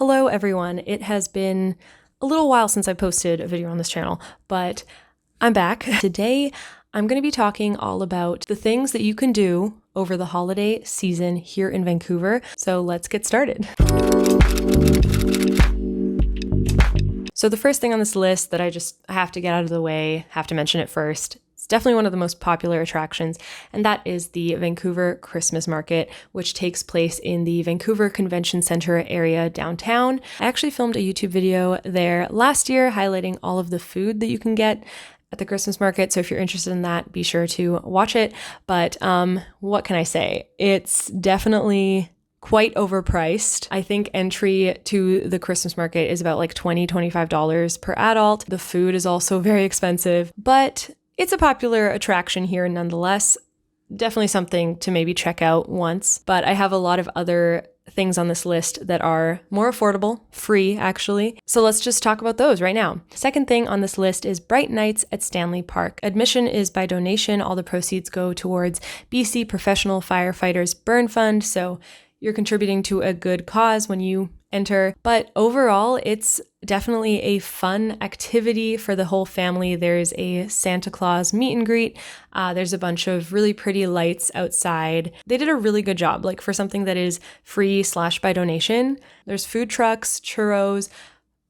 Hello everyone. It has been a little while since I posted a video on this channel, but I'm back. Today, I'm going to be talking all about the things that you can do over the holiday season here in Vancouver. So let's get started. So the first thing on this list that I have to get out of the way, have to mention it first, it's definitely one of the most popular attractions, and that is the Vancouver Christmas Market, which takes place in the Vancouver Convention Center area downtown. I actually filmed a YouTube video there last year highlighting all of the food that you can get at the Christmas market. So if you're interested in that, be sure to watch it. But what can I say? It's definitely quite overpriced. I think entry to the Christmas market is about like $25 per adult. The food is also very expensive, but it's a popular attraction here nonetheless. Definitely something to maybe check out once. But I have a lot of other things on this list that are more affordable, free actually. So let's just talk about those right now. Second thing on this list is Bright Nights at Stanley Park. Admission is by donation. All the proceeds go towards BC Professional Firefighters Burn Fund. So you're contributing to a good cause when you enter. But overall, it's definitely a fun activity for the whole family. There's a Santa Claus meet and greet. There's a bunch of really pretty lights outside. They did a really good job, like for something that is free / by donation. There's food trucks, churros,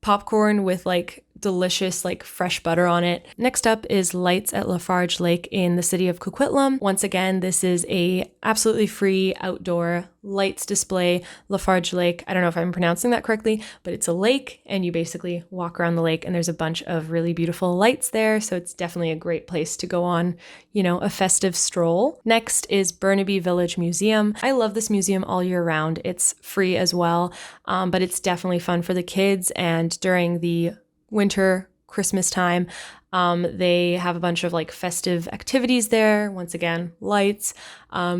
popcorn with like delicious like fresh butter on it. Next up is Lights at Lafarge Lake in the city of Coquitlam. Once again, this is a absolutely free outdoor lights display. Lafarge Lake, I don't know if I'm pronouncing that correctly, but it's a lake and you basically walk around the lake and there's a bunch of really beautiful lights there. So it's definitely a great place to go on, a festive stroll. Next is Burnaby Village Museum. I love this museum all year round. It's free as well, but it's definitely fun for the kids. And during the winter, Christmas time, they have a bunch of like festive activities there. Once again, lights.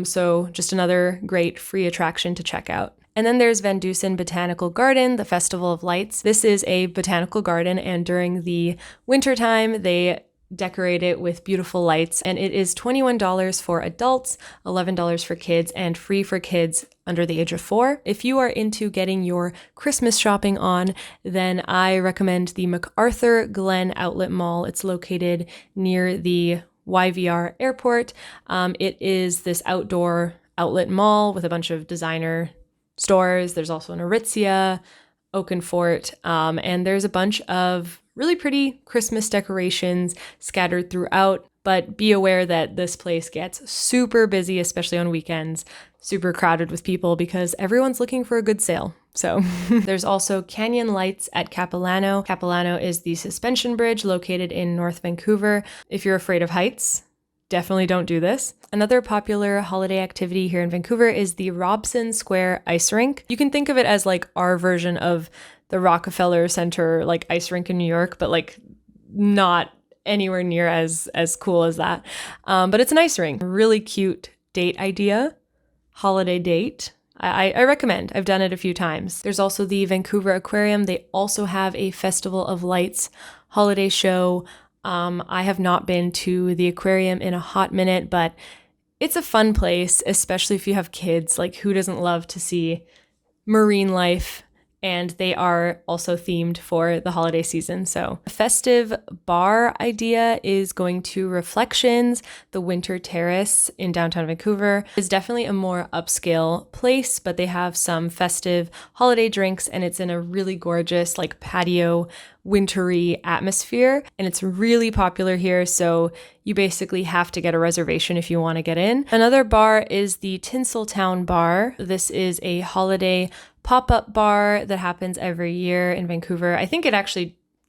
So just another great free attraction to check out. And then there's VanDusen Botanical Garden, the Festival of Lights. This is a botanical garden, and during the winter time, they decorate it with beautiful lights, and it is $21 for adults, $11 for kids, and free for kids under the age of 4. If you are into getting your Christmas shopping on, then I recommend the McArthurGlen Outlet Mall. It's located near the YVR airport. It is this outdoor outlet mall with a bunch of designer stores. There's also an Aritzia, Oakenfort, and there's a bunch of really pretty Christmas decorations scattered throughout, but be aware that this place gets super busy, especially on weekends, super crowded with people because everyone's looking for a good sale. So there's also Canyon Lights at Capilano. Capilano is the suspension bridge located in North Vancouver. If you're afraid of heights, definitely don't do this. Another popular holiday activity here in Vancouver is the Robson Square Ice Rink. You can think of it as like our version of the Rockefeller Center like ice rink in New York, but like not anywhere near as cool as that. But it's an ice rink. Really cute date idea, holiday date. I recommend. I've done it a few times. There's also the Vancouver Aquarium. They also have a Festival of Lights holiday show. I have not been to the aquarium in a hot minute, but it's a fun place, especially if you have kids. Like, who doesn't love to see marine life? And they are also themed for the holiday season. So a festive bar idea is going to Reflections, the Winter Terrace in downtown Vancouver. It's definitely a more upscale place, but they have some festive holiday drinks, and it's in a really gorgeous like patio wintry atmosphere, and it's really popular here, so you basically have to get a reservation if you want to get in. Another bar is the Tinseltown bar. This is a holiday pop-up bar that happens every year in Vancouver. I think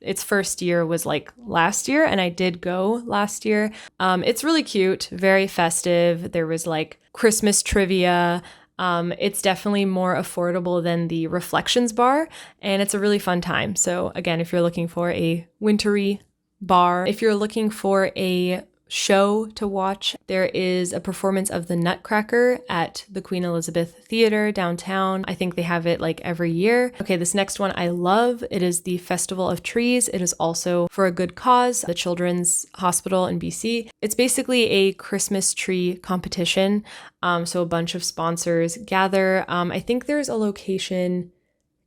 its first year was like last year, and I did go last year. It's really cute, very festive. There was like Christmas trivia. It's definitely more affordable than the Reflections bar, and it's a really fun time. So again, if you're looking for a wintry bar, if you're looking for a show to watch, there is a performance of The Nutcracker at the Queen Elizabeth Theatre downtown. I think they have it like every year. Okay, this next one I love. It is the Festival of Trees. It is also for a good cause, the Children's Hospital in BC. It's basically a Christmas tree competition. So a bunch of sponsors gather. I think there's a location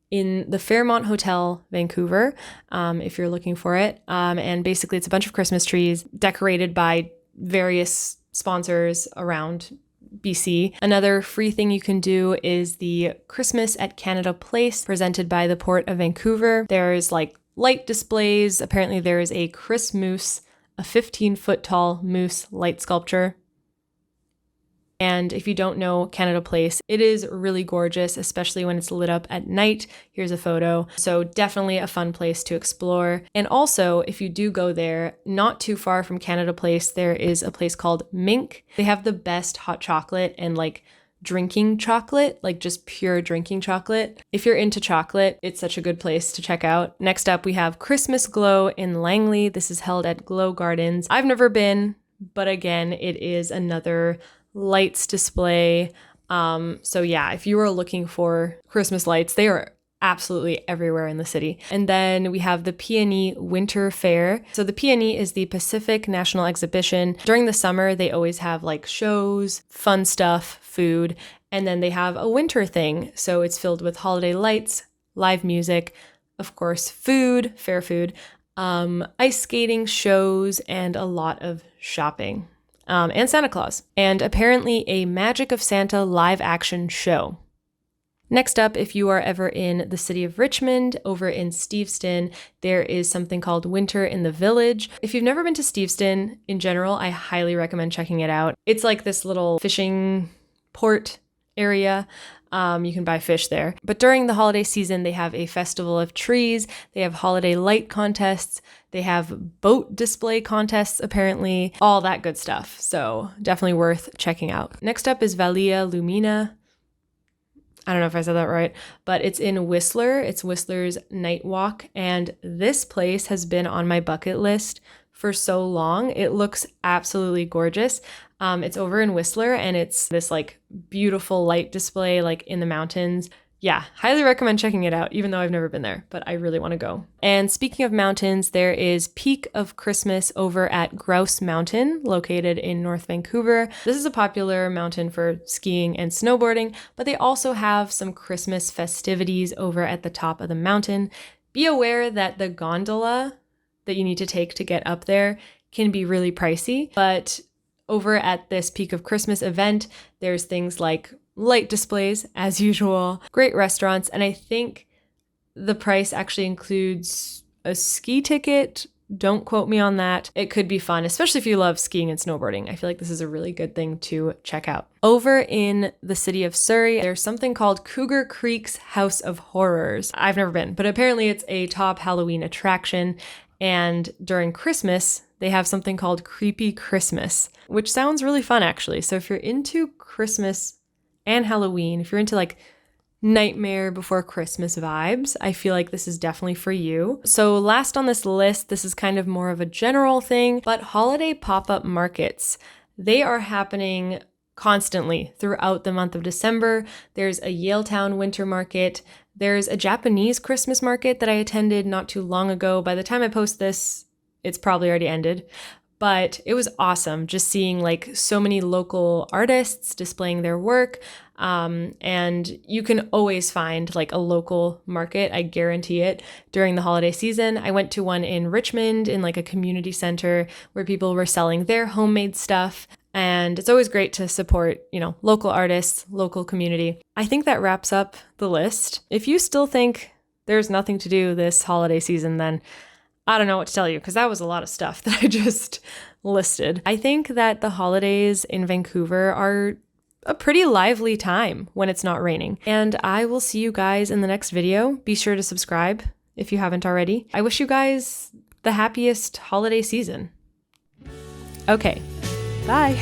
in the Fairmont Hotel, Vancouver, if you're looking for it. And basically, it's a bunch of Christmas trees decorated by various sponsors around BC. Another free thing you can do is the Christmas at Canada Place, presented by the Port of Vancouver. There's like light displays. Apparently, there is a Chris Moose, a 15-foot tall moose light sculpture. And if you don't know Canada Place, it is really gorgeous, especially when it's lit up at night. Here's a photo. So definitely a fun place to explore. And also, if you do go there, not too far from Canada Place, there is a place called Mink. They have the best hot chocolate and like drinking chocolate, like just pure drinking chocolate. If you're into chocolate, it's such a good place to check out. Next up, we have Christmas Glow in Langley. This is held at Glow Gardens. I've never been, but again, it is another lights display. So yeah, if you are looking for Christmas lights, they are absolutely everywhere in the city. And then we have the PNE Winter Fair. So the PNE is the Pacific National Exhibition. During the summer, they always have like shows, fun stuff, food, and then they have a winter thing. So it's filled with holiday lights, live music, of course, food, fair food, ice skating shows, and a lot of shopping. And Santa Claus, and apparently a Magic of Santa live action show. Next up, if you are ever in the city of Richmond, over in Steveston, there is something called Winter in the Village. If you've never been to Steveston, in general, I highly recommend checking it out. It's like this little fishing port area. You can buy fish there. But during the holiday season, they have a festival of trees. They have holiday light contests. They have boat display contests, apparently, all that good stuff. So definitely worth checking out. Next up is Valia Lumina. I don't know if I said that right, but it's in Whistler. It's Whistler's Night Walk. And this place has been on my bucket list for so long. It looks absolutely gorgeous. It's over in Whistler, and it's this like beautiful light display like in the mountains. Yeah, highly recommend checking it out, even though I've never been there, but I really want to go. And speaking of mountains, there is Peak of Christmas over at Grouse Mountain, located in North Vancouver. This is a popular mountain for skiing and snowboarding, but they also have some Christmas festivities over at the top of the mountain. Be aware that the gondola that you need to take to get up there can be really pricey, but over at this Peak of Christmas event, there's things like light displays, as usual, great restaurants, and I think the price actually includes a ski ticket. Don't quote me on that. It could be fun, especially if you love skiing and snowboarding. I feel like this is a really good thing to check out. Over in the city of Surrey, there's something called Cougar Creek's House of Horrors. I've never been, but apparently it's a top Halloween attraction, and during Christmas, they have something called Creepy Christmas, which sounds really fun, actually. So if you're into Christmas and Halloween, if you're into like Nightmare Before Christmas vibes, I feel like this is definitely for you. So last on this list, this is kind of more of a general thing, but holiday pop-up markets, they are happening constantly throughout the month of December. There's a Yaletown Winter Market. There's a Japanese Christmas market that I attended not too long ago. By the time I post this, it's probably already ended. But it was awesome just seeing like so many local artists displaying their work. And you can always find like a local market, I guarantee it, during the holiday season. I went to one in Richmond in like a community center where people were selling their homemade stuff. And it's always great to support, local artists, local community. I think that wraps up the list. If you still think there's nothing to do this holiday season, then I don't know what to tell you, because that was a lot of stuff that I just listed. I think that the holidays in Vancouver are a pretty lively time when it's not raining. And I will see you guys in the next video. Be sure to subscribe if you haven't already. I wish you guys the happiest holiday season. Okay, bye.